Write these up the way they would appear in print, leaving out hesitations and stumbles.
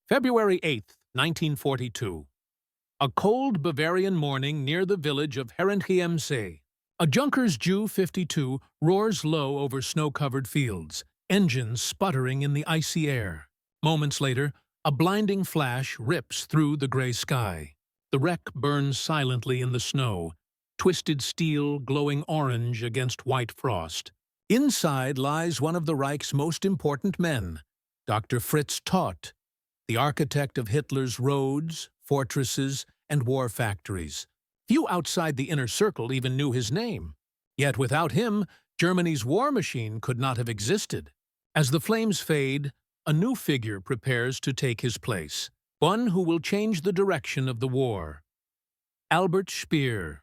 February 8, 1942. A cold Bavarian morning near the village of Herrenchiemsee. A Junkers Ju-52 roars low over snow-covered fields, engines sputtering in the icy air. Moments later, a blinding flash rips through the gray sky. The wreck burns silently in the snow, twisted steel glowing orange against white frost. Inside lies one of the Reich's most important men, Dr. Fritz Todt, the architect of Hitler's roads, fortresses, and war factories. Few outside the inner circle even knew his name. Yet without him, Germany's war machine could not have existed. As the flames fade, a new figure prepares to take his place, one who will change the direction of the war. Albert Speer.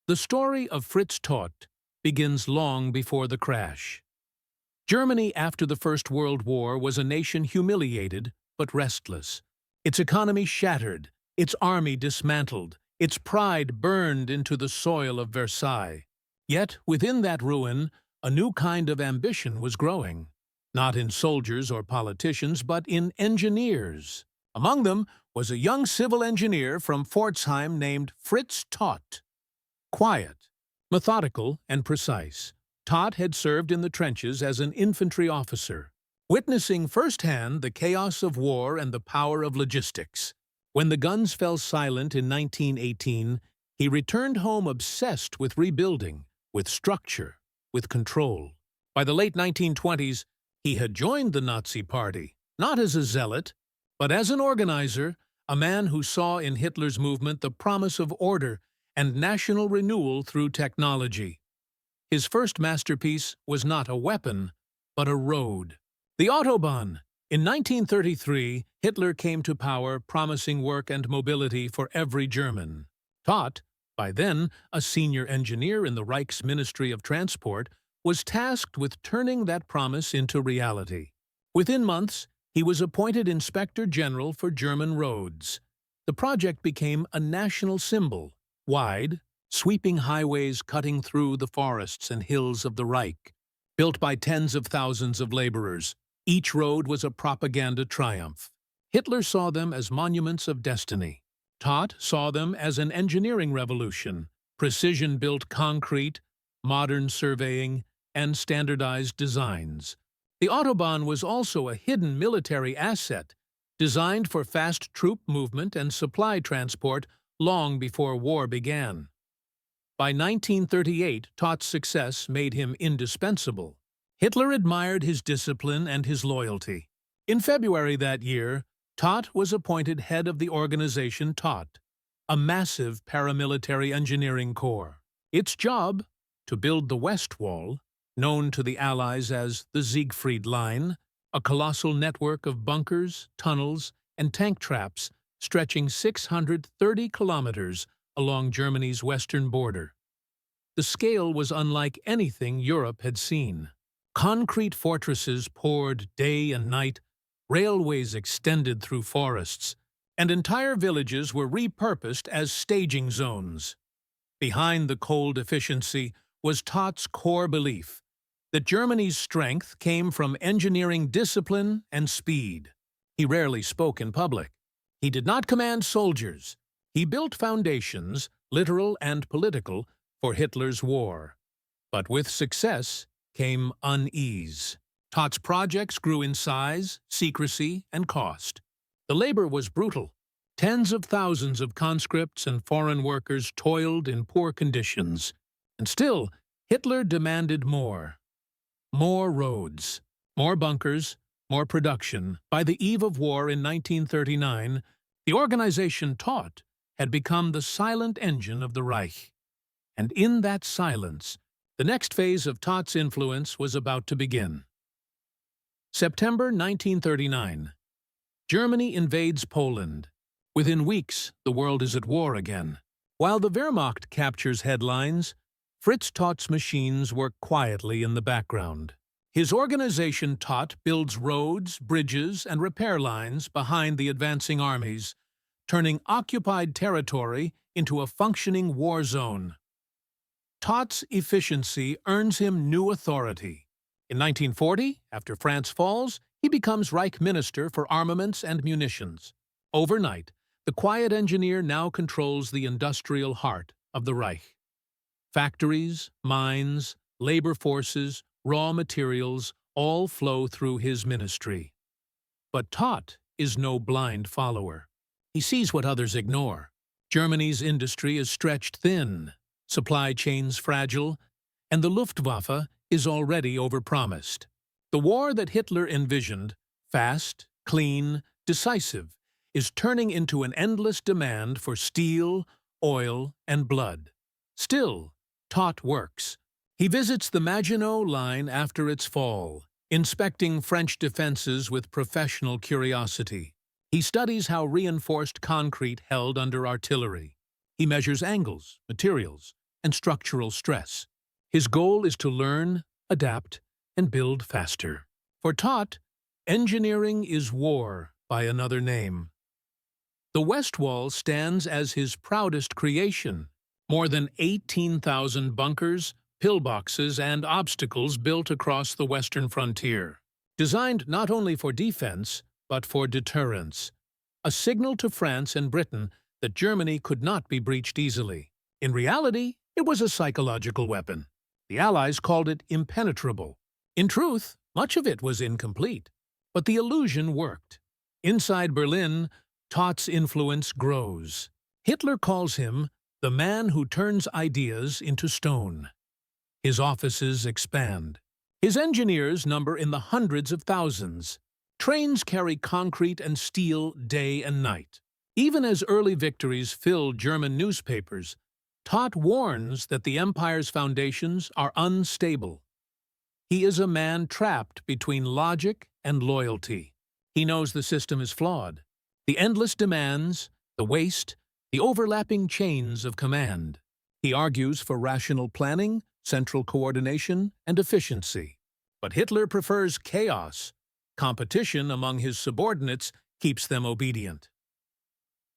The story of Fritz Todt begins long before the crash. Germany after the First World War was a nation humiliated but restless. Its economy shattered, its army dismantled, its pride burned into the soil of Versailles. Yet, within that ruin, a new kind of ambition was growing. Not in soldiers or politicians, but in engineers. Among them was a young civil engineer from Pforzheim named Fritz Todt. Quiet, methodical, and precise, Todt had served in the trenches as an infantry officer, witnessing firsthand the chaos of war and the power of logistics. When the guns fell silent in 1918, he returned home obsessed with rebuilding, with structure, with control. By the late 1920s, he had joined the Nazi Party, not as a zealot, but as an organizer, a man who saw in Hitler's movement the promise of order and national renewal through technology. His first masterpiece was not a weapon, but a road. The Autobahn. In 1933, Hitler came to power promising work and mobility for every German. Todt, by then a senior engineer in the Reich's Ministry of Transport, was tasked with turning that promise into reality. Within months, he was appointed Inspector General for German roads. The project became a national symbol, wide, sweeping highways cutting through the forests and hills of the Reich, built by tens of thousands of laborers. Each road was a propaganda triumph. Hitler saw them as monuments of destiny. Todt saw them as an engineering revolution, precision-built concrete, modern surveying, and standardized designs. The Autobahn was also a hidden military asset, designed for fast troop movement and supply transport long before war began. By 1938, Todt's success made him indispensable. Hitler admired his discipline and his loyalty. In February that year, Todt was appointed head of the organization Todt, a massive paramilitary engineering corps. Its job, to build the West Wall, known to the Allies as the Siegfried Line, a colossal network of bunkers, tunnels, and tank traps stretching 630 kilometers along Germany's western border. The scale was unlike anything Europe had seen. Concrete fortresses poured day and night, railways extended through forests, and entire villages were repurposed as staging zones. Behind the cold efficiency was Todt's core belief that Germany's strength came from engineering discipline and speed. He rarely spoke in public. He did not command soldiers. He built foundations, literal and political, for Hitler's war. But with success came unease. Todt's projects grew in size, secrecy, and cost. The labor was brutal. Tens of thousands of conscripts and foreign workers toiled in poor conditions. And still, Hitler demanded more. More roads, more bunkers, more production. By the eve of war in 1939, the organization Todt had become the silent engine of the Reich. And in that silence, the next phase of Todt's influence was about to begin. September 1939. Germany invades Poland. Within weeks, the world is at war again. While the Wehrmacht captures headlines, Fritz Todt's machines work quietly in the background. His organization Todt builds roads, bridges, and repair lines behind the advancing armies, turning occupied territory into a functioning war zone. Todt's efficiency earns him new authority. In 1940, after France falls, He becomes Reich Minister for Armaments and Munitions. Overnight, the quiet engineer now controls the industrial heart of the Reich. Factories, mines, labor forces, raw materials all flow through his ministry. But Todt is no blind follower. He sees what others ignore. Germany's industry is stretched thin, supply chains fragile, and the Luftwaffe is already overpromised. The war that Hitler envisioned, fast, clean, decisive, is turning into an endless demand for steel, oil, and blood. Still, Todt works. He visits the Maginot Line after its fall, inspecting French defenses with professional curiosity. He studies how reinforced concrete held under artillery. He measures angles, materials, and structural stress. His goal is to learn, adapt, and build faster. For Todt, engineering is war by another name. The West Wall stands as his proudest creation. More than 18,000 bunkers, pillboxes, and obstacles built across the western frontier. Designed not only for defense, but for deterrence. A signal to France and Britain that Germany could not be breached easily. In reality, it was a psychological weapon. The Allies called it impenetrable. In truth, much of it was incomplete. But the illusion worked. Inside Berlin, Todt's influence grows. Hitler calls him the man who turns ideas into stone. His offices expand. His engineers number in the hundreds of thousands. Trains carry concrete and steel day and night. Even as early victories fill German newspapers, Todt warns that the empire's foundations are unstable. He is a man trapped between logic and loyalty. He knows the system is flawed. The endless demands, the waste, the overlapping chains of command. He argues for rational planning, central coordination, and efficiency. But Hitler prefers chaos. Competition among his subordinates keeps them obedient.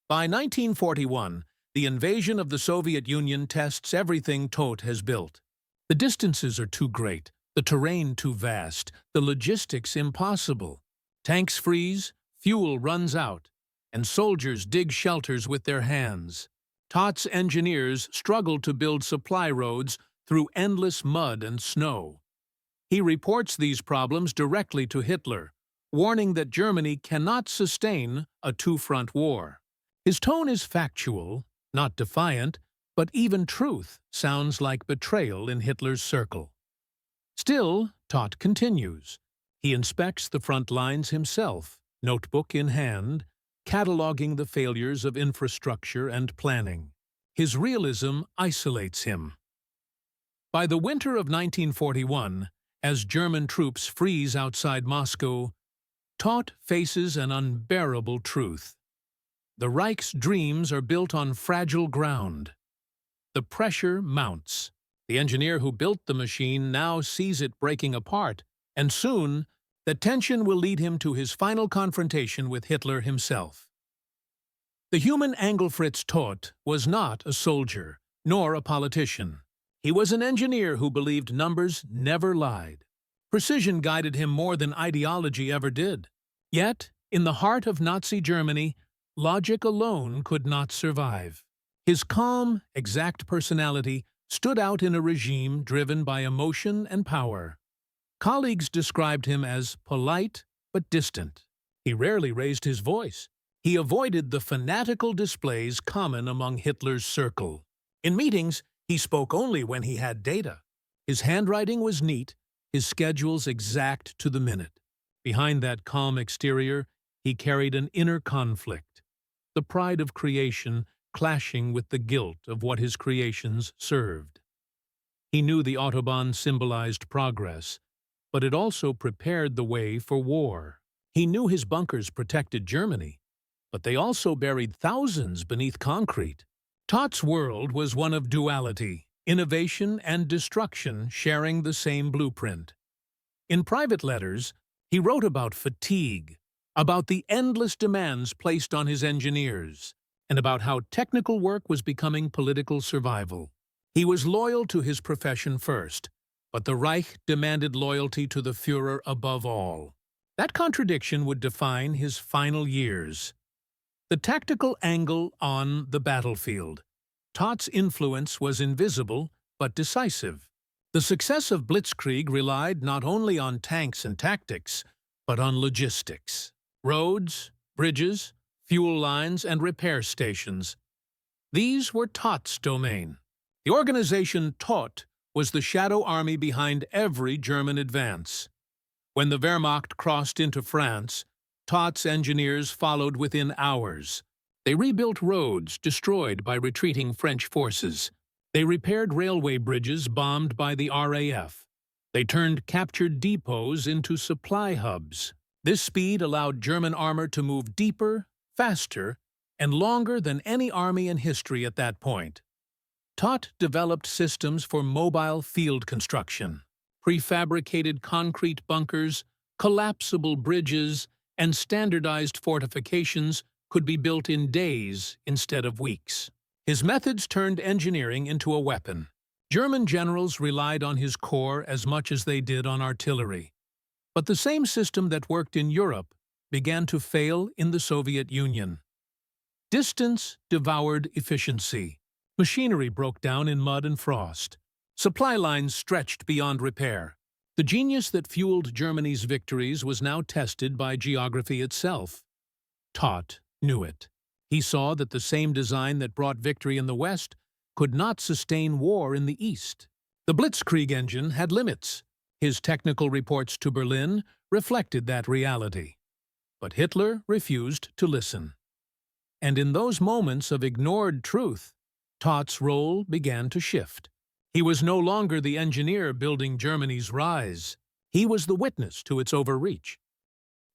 By 1941, the invasion of the Soviet Union tests everything Todt has built. The distances are too great, the terrain too vast, the logistics impossible. Tanks freeze, fuel runs out, and soldiers dig shelters with their hands. Todt's engineers struggle to build supply roads through endless mud and snow. He reports these problems directly to Hitler, warning that Germany cannot sustain a two-front war. His tone is factual, not defiant, but even truth sounds like betrayal in Hitler's circle. Still, Todt continues. He inspects the front lines himself, notebook in hand, cataloging the failures of infrastructure and planning. His realism isolates him. By the winter of 1941, as German troops freeze outside Moscow, Todt faces an unbearable truth. The Reich's dreams are built on fragile ground. The pressure mounts. The engineer who built the machine now sees it breaking apart, and soon, the tension will lead him to his final confrontation with Hitler himself. The human Fritz Todt was not a soldier, nor a politician. He was an engineer who believed numbers never lied. Precision guided him more than ideology ever did. Yet, in the heart of Nazi Germany, logic alone could not survive. His calm, exact personality stood out in a regime driven by emotion and power. Colleagues described him as polite but distant. He rarely raised his voice. He avoided the fanatical displays common among Hitler's circle. In meetings, he spoke only when he had data. His handwriting was neat, his schedules exact to the minute. Behind that calm exterior, he carried an inner conflict, the pride of creation clashing with the guilt of what his creations served. He knew the Autobahn symbolized progress, but it also prepared the way for war. He knew his bunkers protected Germany, but they also buried thousands beneath concrete. Todt's world was one of duality, innovation and destruction sharing the same blueprint. In private letters, he wrote about fatigue, about the endless demands placed on his engineers, and about how technical work was becoming political survival. He was loyal to his profession first, but the Reich demanded loyalty to the Führer above all. That contradiction would define his final years. The tactical angle on the battlefield. Todd's influence was invisible but decisive. The success of Blitzkrieg relied not only on tanks and tactics, but on logistics. Roads, bridges, fuel lines, and repair stations. These were Todd's domain. The organization Todt was the shadow army behind every German advance. When the Wehrmacht crossed into France, Todt's engineers followed within hours. They rebuilt roads destroyed by retreating French forces. They repaired railway bridges bombed by the RAF. They turned captured depots into supply hubs. This speed allowed German armor to move deeper, faster, and longer than any army in history at that point. Todt developed systems for mobile field construction. Prefabricated concrete bunkers, collapsible bridges, and standardized fortifications could be built in days instead of weeks. His methods turned engineering into a weapon. German generals relied on his corps as much as they did on artillery. But the same system that worked in Europe began to fail in the Soviet Union. Distance devoured efficiency. Machinery broke down in mud and frost. Supply lines stretched beyond repair. The genius that fueled Germany's victories was now tested by geography itself. Todt knew it. He saw that the same design that brought victory in the West could not sustain war in the East. The Blitzkrieg engine had limits. His technical reports to Berlin reflected that reality. But Hitler refused to listen. And in those moments of ignored truth, Todt's role began to shift. He was no longer the engineer building Germany's rise. He was the witness to its overreach.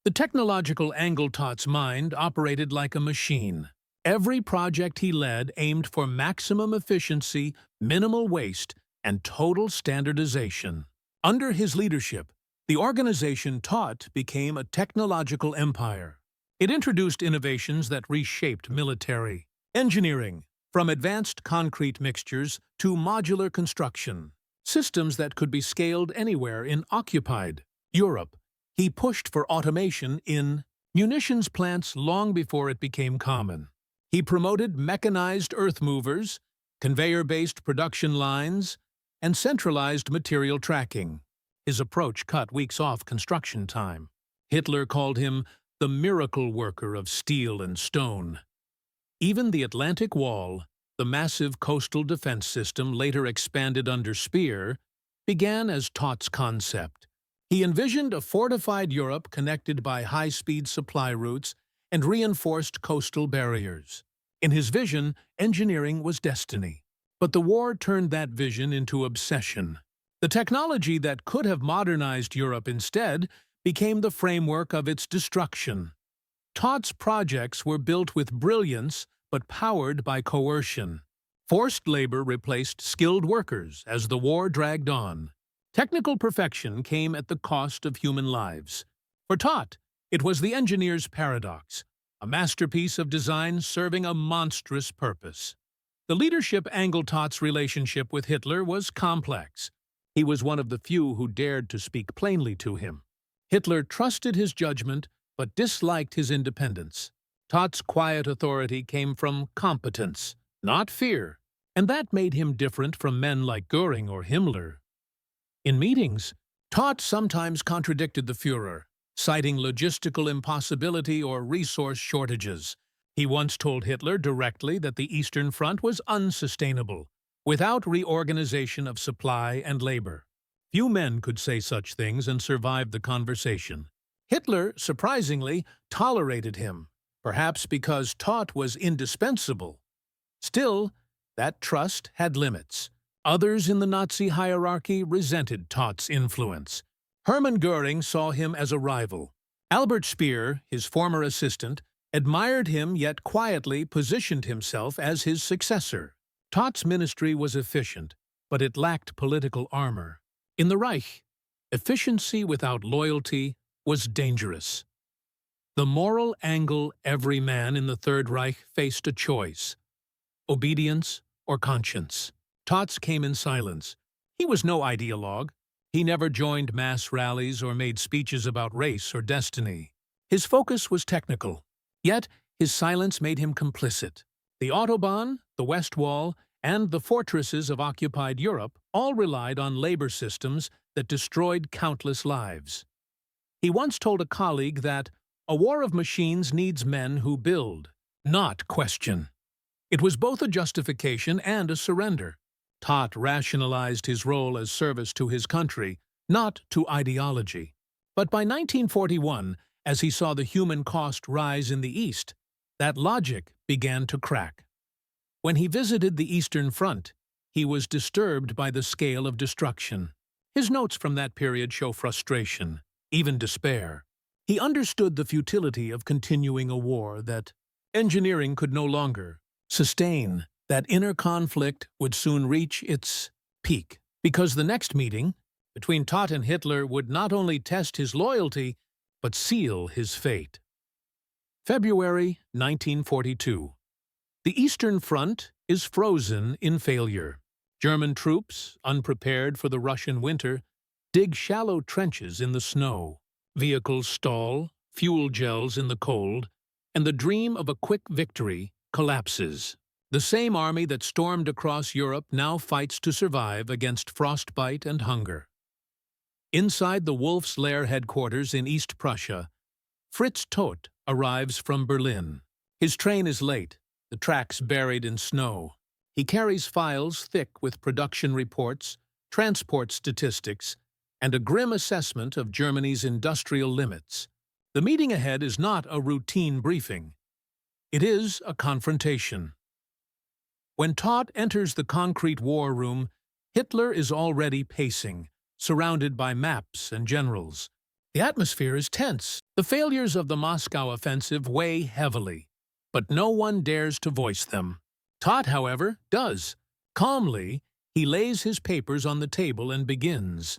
The technological angle Todt's mind operated like a machine. Every project he led aimed for maximum efficiency, minimal waste, and total standardization. Under his leadership, the organization Todt became a technological empire. It introduced innovations that reshaped military engineering, from advanced concrete mixtures to modular construction, systems that could be scaled anywhere in occupied Europe. He pushed for automation in munitions plants long before it became common. He promoted mechanized earth movers, conveyor-based production lines, and centralized material tracking. His approach cut weeks off construction time. Hitler called him the miracle worker of steel and stone. Even the Atlantic Wall, the massive coastal defense system later expanded under Speer, began as Todt's concept. He envisioned a fortified Europe connected by high-speed supply routes and reinforced coastal barriers. In his vision, engineering was destiny. But the war turned that vision into obsession. The technology that could have modernized Europe instead became the framework of its destruction. Todt's projects were built with brilliance but powered by coercion. Forced labor replaced skilled workers as the war dragged on. Technical perfection came at the cost of human lives. For Todt, it was the engineer's paradox, a masterpiece of design serving a monstrous purpose. The leadership angle Todt's relationship with Hitler was complex. He was one of the few who dared to speak plainly to him. Hitler trusted his judgment but disliked his independence. Todt's quiet authority came from competence, not fear, and that made him different from men like Göring or Himmler. In meetings, Todt sometimes contradicted the Führer, citing logistical impossibility or resource shortages. He once told Hitler directly that the Eastern Front was unsustainable, without reorganization of supply and labor. Few men could say such things and survive the conversation. Hitler, surprisingly, tolerated him, perhaps because Todt was indispensable. Still, that trust had limits. Others in the Nazi hierarchy resented Todt's influence. Hermann Göring saw him as a rival. Albert Speer, his former assistant, admired him yet quietly positioned himself as his successor. Todt's ministry was efficient, but it lacked political armor. In the Reich, efficiency without loyalty was dangerous. The moral angle every man in the Third Reich faced a choice: obedience or conscience. Todt's came in silence. He was no ideologue. He never joined mass rallies or made speeches about race or destiny. His focus was technical, yet his silence made him complicit. The Autobahn, the West Wall, and the fortresses of occupied Europe all relied on labor systems that destroyed countless lives. He once told a colleague that a war of machines needs men who build, not question. It was both a justification and a surrender. Todt rationalized his role as service to his country, not to ideology. But by 1941, as he saw the human cost rise in the East, that logic began to crack. When he visited the Eastern Front, he was disturbed by the scale of destruction. His notes from that period show frustration, even despair. He understood the futility of continuing a war that engineering could no longer sustain. That inner conflict would soon reach its peak, because the next meeting between Todt and Hitler would not only test his loyalty, but seal his fate. February 1942. The Eastern Front is frozen in failure. German troops, unprepared for the Russian winter, dig shallow trenches in the snow. Vehicles stall, fuel gels in the cold, and the dream of a quick victory collapses. The same army that stormed across Europe now fights to survive against frostbite and hunger. Inside the Wolf's Lair headquarters in East Prussia, Fritz Todt arrives from Berlin. His train is late, the tracks buried in snow. He carries files thick with production reports, transport statistics, and a grim assessment of Germany's industrial limits. The meeting ahead is not a routine briefing. It is a confrontation. When Todt enters the concrete war room, Hitler is already pacing, surrounded by maps and generals. The atmosphere is tense. The failures of the Moscow offensive weigh heavily, but no one dares to voice them. Todt, however, does. Calmly, he lays his papers on the table and begins.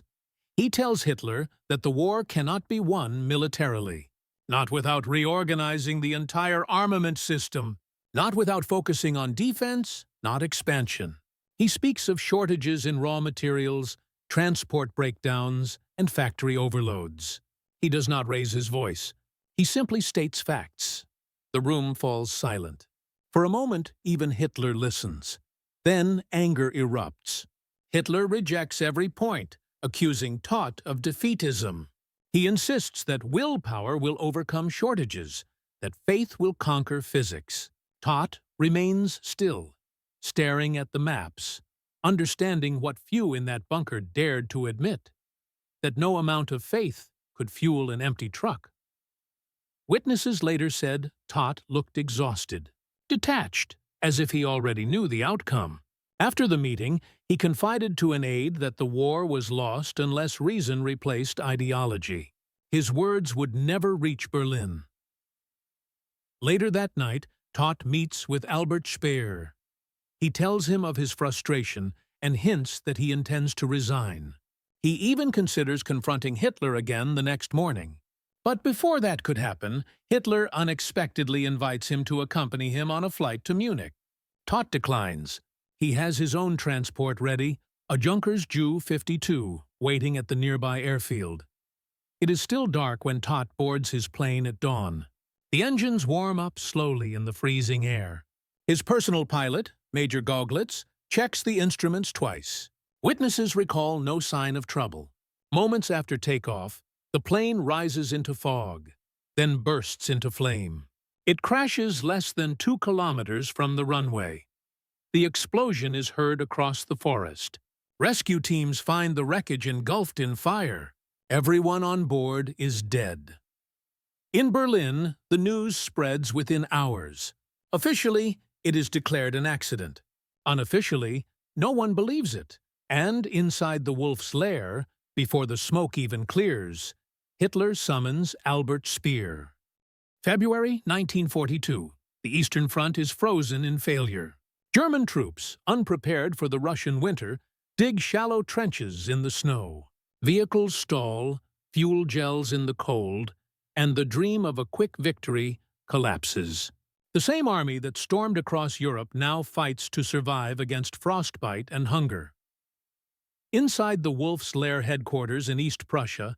He tells Hitler that the war cannot be won militarily, not without reorganizing the entire armament system, not without focusing on defense, not expansion. He speaks of shortages in raw materials, transport breakdowns, and factory overloads. He does not raise his voice. He simply states facts. The room falls silent. For a moment, even Hitler listens. Then anger erupts. Hitler rejects every point, accusing Todt of defeatism. He insists that willpower will overcome shortages, that faith will conquer physics. Todt remains still, staring at the maps, understanding what few in that bunker dared to admit, that no amount of faith could fuel an empty truck. Witnesses later said Todt looked exhausted, detached, as if he already knew the outcome. After the meeting, he confided to an aide that the war was lost unless reason replaced ideology. His words would never reach Berlin. Later that night, Todt meets with Albert Speer. He tells him of his frustration and hints that he intends to resign. He even considers confronting Hitler again the next morning. But before that could happen, Hitler unexpectedly invites him to accompany him on a flight to Munich. Todt declines. He has his own transport ready, a Junkers Ju-52, waiting at the nearby airfield. It is still dark when Todt boards his plane at dawn. The engines warm up slowly in the freezing air. His personal pilot, Major Gauglitz, checks the instruments twice. Witnesses recall no sign of trouble. Moments after takeoff, the plane rises into fog, then bursts into flame. It crashes less than 2 kilometers from the runway. The explosion is heard across the forest. Rescue teams find the wreckage engulfed in fire. Everyone on board is dead. In Berlin, the news spreads within hours. Officially, it is declared an accident. Unofficially, no one believes it. And inside the Wolf's Lair, before the smoke even clears, Hitler summons Albert Speer. February 1942. The Eastern Front is frozen in failure. German troops, unprepared for the Russian winter, dig shallow trenches in the snow. Vehicles stall, fuel gels in the cold, and the dream of a quick victory collapses. The same army that stormed across Europe now fights to survive against frostbite and hunger. Inside the Wolf's Lair headquarters in East Prussia,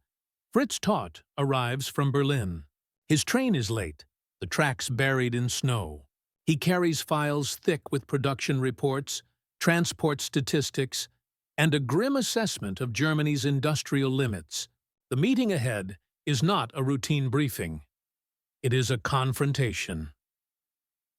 Fritz Todt arrives from Berlin. His train is late, the tracks buried in snow. He carries files thick with production reports, transport statistics, and a grim assessment of Germany's industrial limits. The meeting ahead is not a routine briefing. It is a confrontation.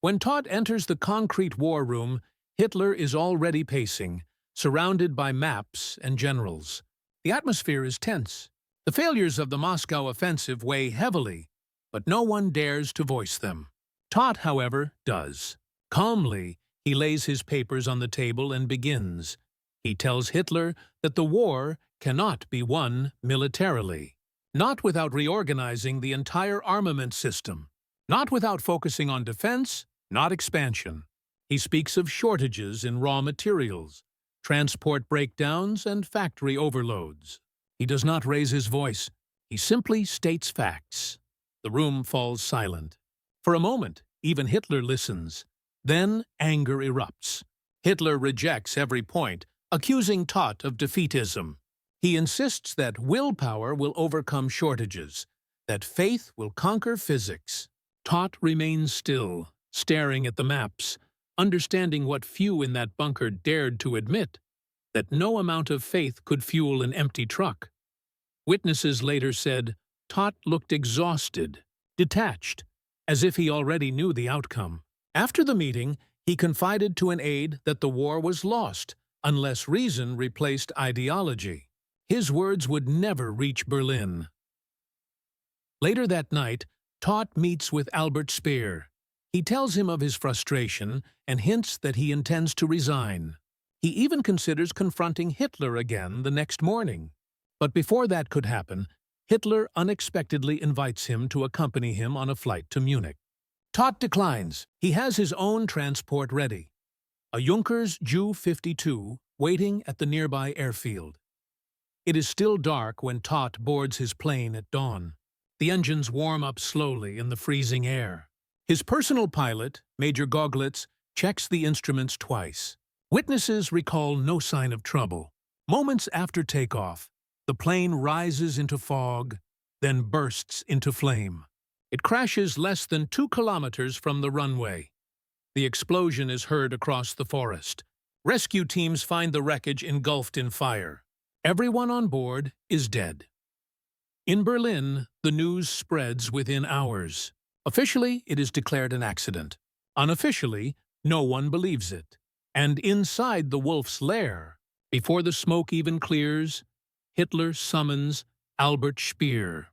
When Todt enters the concrete war room, Hitler is already pacing, surrounded by maps and generals. The atmosphere is tense. The failures of the Moscow offensive weigh heavily, but no one dares to voice them. Todt, however, does. Calmly, he lays his papers on the table and begins. He tells Hitler that the war cannot be won militarily, not without reorganizing the entire armament system, not without focusing on defense, not expansion. He speaks of shortages in raw materials, transport breakdowns, and factory overloads. He does not raise his voice. He simply states facts. The room falls silent. For a moment, even Hitler listens. Then anger erupts. Hitler rejects every point, accusing Todt of defeatism. He insists that willpower will overcome shortages, that faith will conquer physics. Todt remains still, staring at the maps, understanding what few in that bunker dared to admit, that no amount of faith could fuel an empty truck. Witnesses later said Todt looked exhausted, detached, as if he already knew the outcome. After the meeting, he confided to an aide that the war was lost unless reason replaced ideology. His words would never reach Berlin. Later that night, Todt meets with Albert Speer. He tells him of his frustration and hints that he intends to resign. He even considers confronting Hitler again the next morning. But before that could happen, Hitler unexpectedly invites him to accompany him on a flight to Munich. Todt declines. He has his own transport ready, a Junkers Ju-52 waiting at the nearby airfield. It is still dark when Todt boards his plane at dawn. The engines warm up slowly in the freezing air. His personal pilot, Major Goglitz, checks the instruments twice. Witnesses recall no sign of trouble. Moments after takeoff, the plane rises into fog, then bursts into flame. It crashes less than 2 kilometers from the runway. The explosion is heard across the forest. Rescue teams find the wreckage engulfed in fire. Everyone on board is dead. In Berlin, the news spreads within hours. Officially, it is declared an accident. Unofficially, no one believes it. And inside the Wolf's Lair, before the smoke even clears, Hitler summons Albert Speer.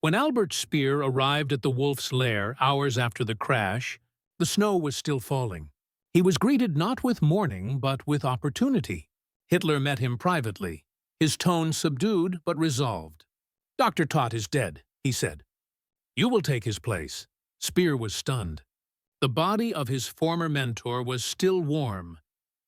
When Albert Speer arrived at the Wolf's Lair hours after the crash, the snow was still falling. He was greeted not with mourning, but with opportunity. Hitler met him privately, his tone subdued but resolved. "Dr. Todt is dead," he said. "You will take his place." Speer was stunned. The body of his former mentor was still warm,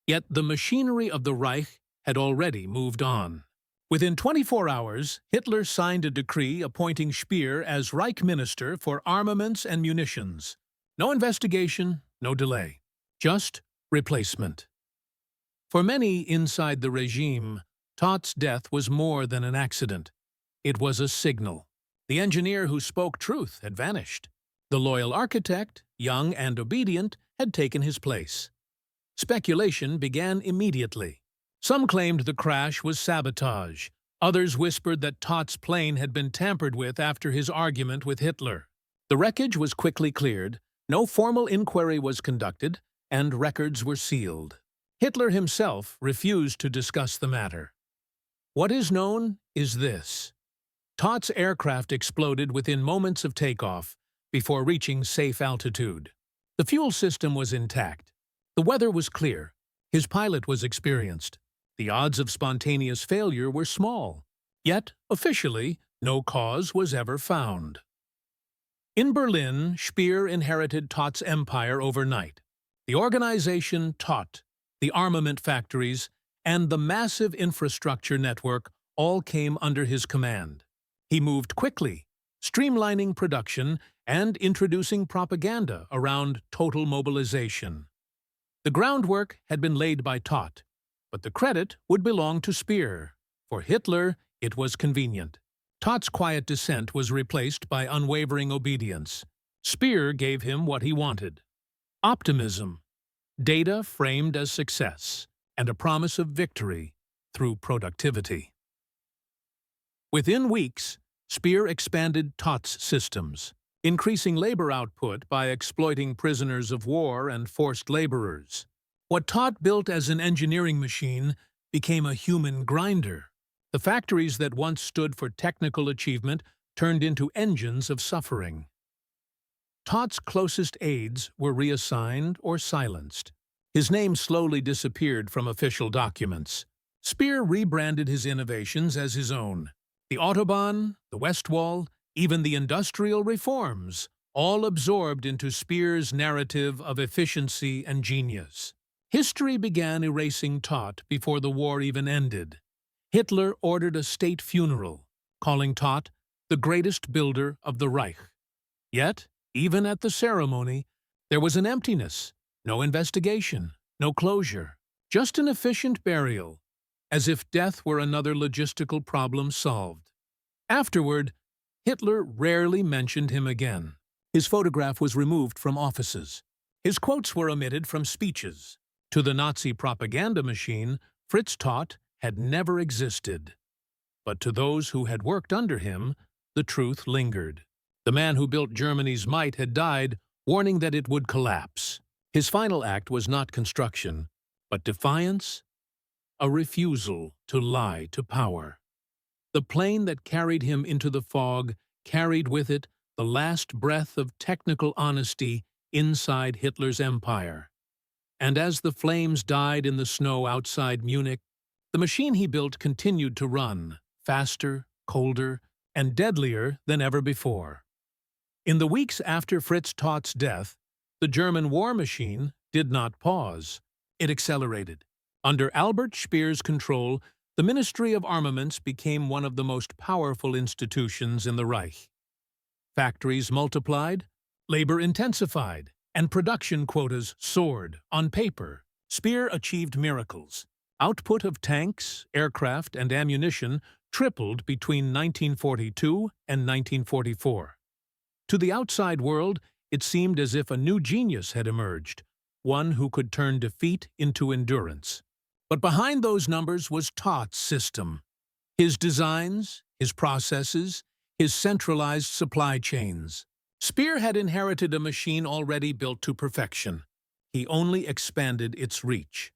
yet the machinery of the Reich had already moved on. Within 24 hours, Hitler signed a decree appointing Speer as Reich Minister for Armaments and Munitions. No investigation, no delay. Just replacement. For many inside the regime, Todt's death was more than an accident. It was a signal. The engineer who spoke truth had vanished. The loyal architect, young and obedient, had taken his place. Speculation began immediately. Some claimed the crash was sabotage. Others whispered that Todt's plane had been tampered with after his argument with Hitler. The wreckage was quickly cleared, no formal inquiry was conducted, and records were sealed. Hitler himself refused to discuss the matter. What is known is this: Todt's aircraft exploded within moments of takeoff, before reaching safe altitude. The fuel system was intact. The weather was clear. His pilot was experienced. The odds of spontaneous failure were small. Yet, officially, no cause was ever found. In Berlin, Speer inherited Todt's empire overnight. The organization Todt, the armament factories, and the massive infrastructure network all came under his command. He moved quickly, streamlining production and introducing propaganda around total mobilization. The groundwork had been laid by Todt. but the credit would belong to Speer. For Hitler, it was convenient. Todd's quiet dissent was replaced by unwavering obedience. Speer gave him what he wanted: optimism, data framed as success, and a promise of victory through productivity. Within weeks, Speer expanded Todd's systems, increasing labor output by exploiting prisoners of war and forced laborers. What Todd built as an engineering machine became a human grinder. The factories that once stood for technical achievement turned into engines of suffering. Todd's closest aides were reassigned or silenced. His name slowly disappeared from official documents. Speer rebranded his innovations as his own. The Autobahn, the West Wall, even the industrial reforms, all absorbed into Speer's narrative of efficiency and genius. History began erasing Todt before the war even ended. Hitler ordered a state funeral, calling Todt the greatest builder of the Reich. Yet, even at the ceremony, there was an emptiness, no investigation, no closure, just an efficient burial, as if death were another logistical problem solved. Afterward, Hitler rarely mentioned him again. His photograph was removed from offices. His quotes were omitted from speeches. To the Nazi propaganda machine, Fritz Todt had never existed. But to those who had worked under him, the truth lingered. The man who built Germany's might had died, warning that it would collapse. His final act was not construction, but defiance, a refusal to lie to power. The plane that carried him into the fog carried with it the last breath of technical honesty inside Hitler's empire. And as the flames died in the snow outside Munich, the machine he built continued to run, faster, colder, and deadlier than ever before. In the weeks after Fritz Todt's death, the German war machine did not pause. It accelerated. Under Albert Speer's control, the Ministry of Armaments became one of the most powerful institutions in the Reich. Factories multiplied, labor intensified, and production quotas soared. On paper, Speer achieved miracles. Output of tanks, aircraft, and ammunition tripled between 1942 and 1944. To the outside world, it seemed as if a new genius had emerged, one who could turn defeat into endurance. But behind those numbers was Todt's system. His designs, his processes, his centralized supply chains. Speer had inherited a machine already built to perfection. He only expanded its reach.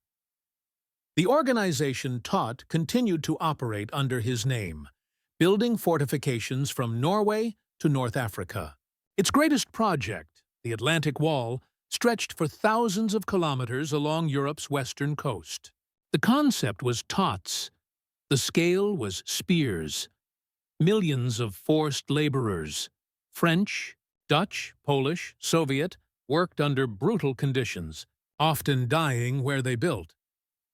The organization Todt continued to operate under his name, building fortifications from Norway to North Africa. Its greatest project, the Atlantic Wall, stretched for thousands of kilometers along Europe's western coast. The concept was Todt's. The scale was Speer's. Millions of forced laborers, French, Dutch, Polish, Soviet, worked under brutal conditions, often dying where they built.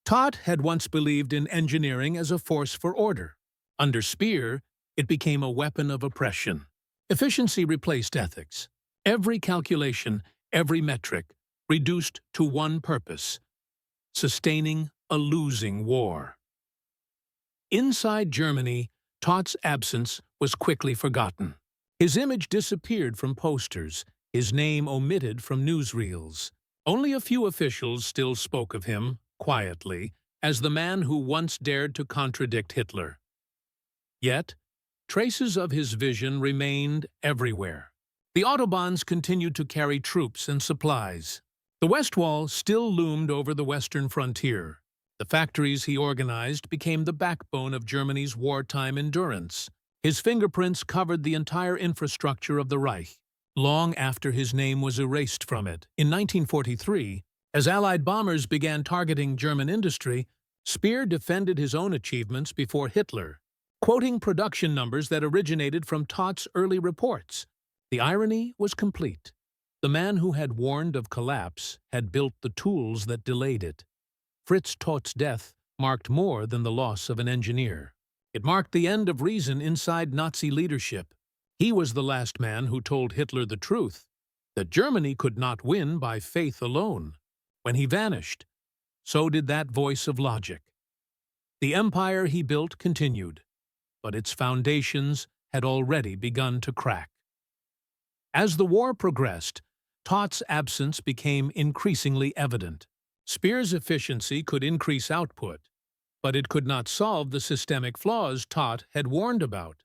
Todt had once believed in engineering as a force for order. Under Speer, it became a weapon of oppression. Efficiency replaced ethics. Every calculation, every metric, reduced to one purpose: sustaining a losing war. Inside Germany, Todt's absence was quickly forgotten. His image disappeared from posters, his name omitted from newsreels. Only a few officials still spoke of him, quietly, as the man who once dared to contradict Hitler. Yet, traces of his vision remained everywhere. The Autobahns continued to carry troops and supplies. The West Wall still loomed over the western frontier. The factories he organized became the backbone of Germany's wartime endurance. His fingerprints covered the entire infrastructure of the Reich, long after his name was erased from it. In 1943, as Allied bombers began targeting German industry, Speer defended his own achievements before Hitler, quoting production numbers that originated from Todt's early reports. The irony was complete. The man who had warned of collapse had built the tools that delayed it. Fritz Todt's death marked more than the loss of an engineer. It marked the end of reason inside Nazi leadership. He was the last man who told Hitler the truth, that Germany could not win by faith alone. When he vanished, so did that voice of logic. The empire he built continued, but its foundations had already begun to crack. As the war progressed, Toth's absence became increasingly evident. Speer's efficiency could increase output, but it could not solve the systemic flaws Toth had warned about: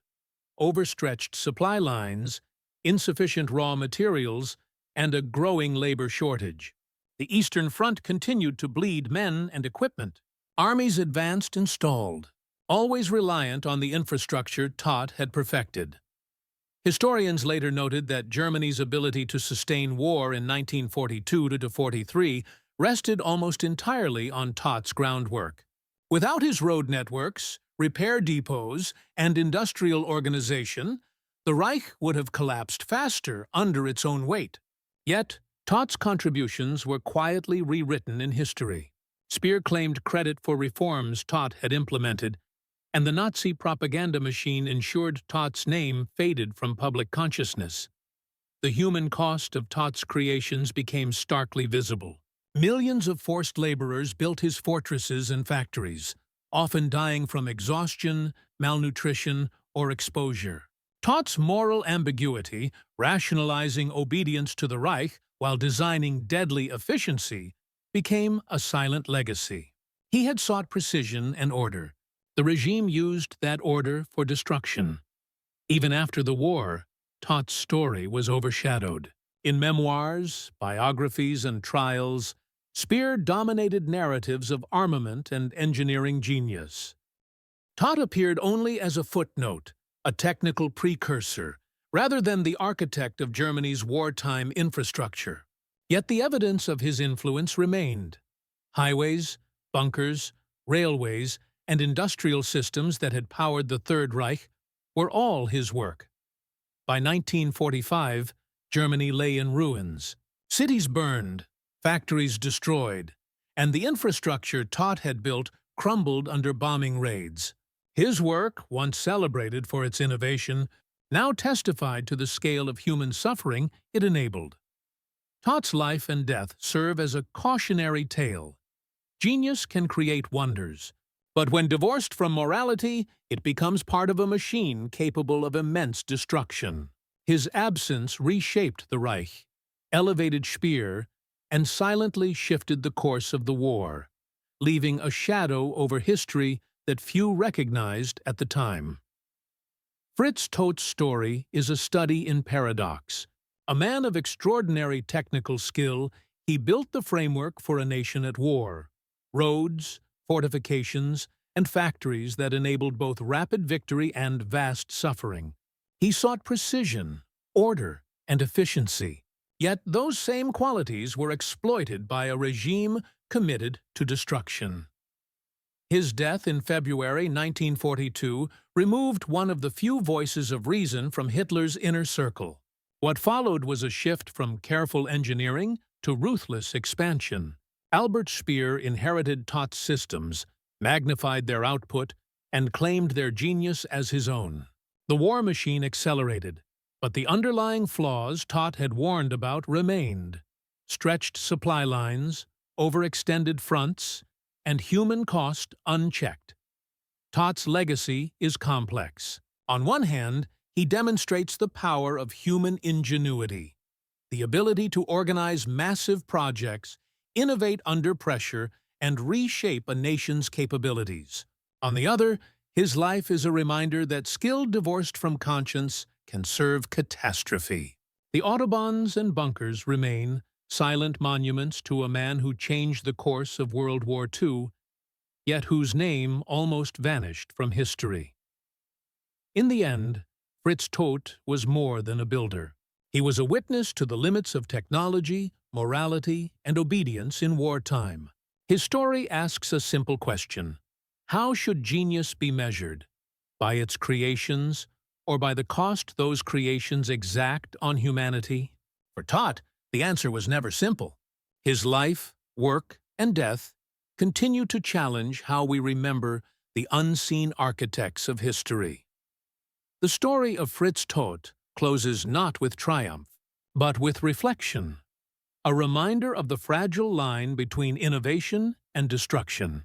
overstretched supply lines, insufficient raw materials, and a growing labor shortage. The Eastern Front continued to bleed men and equipment. Armies advanced and stalled, always reliant on the infrastructure Toth had perfected. Historians later noted that Germany's ability to sustain war in 1942 to 43 rested almost entirely on Toth's groundwork. Without his road networks, repair depots, and industrial organization, the Reich would have collapsed faster under its own weight. Yet, Toth's contributions were quietly rewritten in history. Speer claimed credit for reforms Toth had implemented, and the Nazi propaganda machine ensured Toth's name faded from public consciousness. The human cost of Toth's creations became starkly visible. Millions of forced laborers built his fortresses and factories, often dying from exhaustion, malnutrition, or exposure. Toth's moral ambiguity, rationalizing obedience to the Reich while designing deadly efficiency, became a silent legacy. He had sought precision and order. The regime used that order for destruction. Even after the war, Toth's story was overshadowed. In memoirs, biographies, and trials, Speer dominated narratives of armament and engineering genius. Toth appeared only as a footnote, a technical precursor, rather than the architect of Germany's wartime infrastructure. Yet the evidence of his influence remained. Highways, bunkers, railways, and industrial systems that had powered the Third Reich were all his work. By 1945, Germany lay in ruins. Cities burned, factories destroyed, and the infrastructure Toth had built crumbled under bombing raids. His work, once celebrated for its innovation, now testified to the scale of human suffering it enabled. Toth's life and death serve as a cautionary tale. Genius can create wonders, but when divorced from morality, it becomes part of a machine capable of immense destruction. His absence reshaped the Reich, elevated Speer, and silently shifted the course of the war, leaving a shadow over history that few recognized at the time. Fritz Toth's story is a study in paradox. A man of extraordinary technical skill, he built the framework for a nation at war: roads, fortifications, and factories that enabled both rapid victory and vast suffering. He sought precision, order, and efficiency. Yet those same qualities were exploited by a regime committed to destruction. His death in February 1942 removed one of the few voices of reason from Hitler's inner circle. What followed was a shift from careful engineering to ruthless expansion. Albert Speer inherited Toth's systems, magnified their output, and claimed their genius as his own. The war machine accelerated, but the underlying flaws Toth had warned about remained: stretched supply lines, overextended fronts, and human cost unchecked. Toth's legacy is complex. On one hand, he demonstrates the power of human ingenuity, the ability to organize massive projects, innovate under pressure, and reshape a nation's capabilities. On the other, his life is a reminder that skill divorced from conscience can serve catastrophe. The autobahns and bunkers remain, silent monuments to a man who changed the course of World War II, yet whose name almost vanished from history. In the end, Fritz Todt was more than a builder. He was a witness to the limits of technology, morality, and obedience in wartime. His story asks a simple question: how should genius be measured? By its creations, or by the cost those creations exact on humanity? For Todt, the answer was never simple. His life, work, and death continue to challenge how we remember the unseen architects of history. The story of Fritz Todt closes not with triumph, but with reflection, a reminder of the fragile line between innovation and destruction.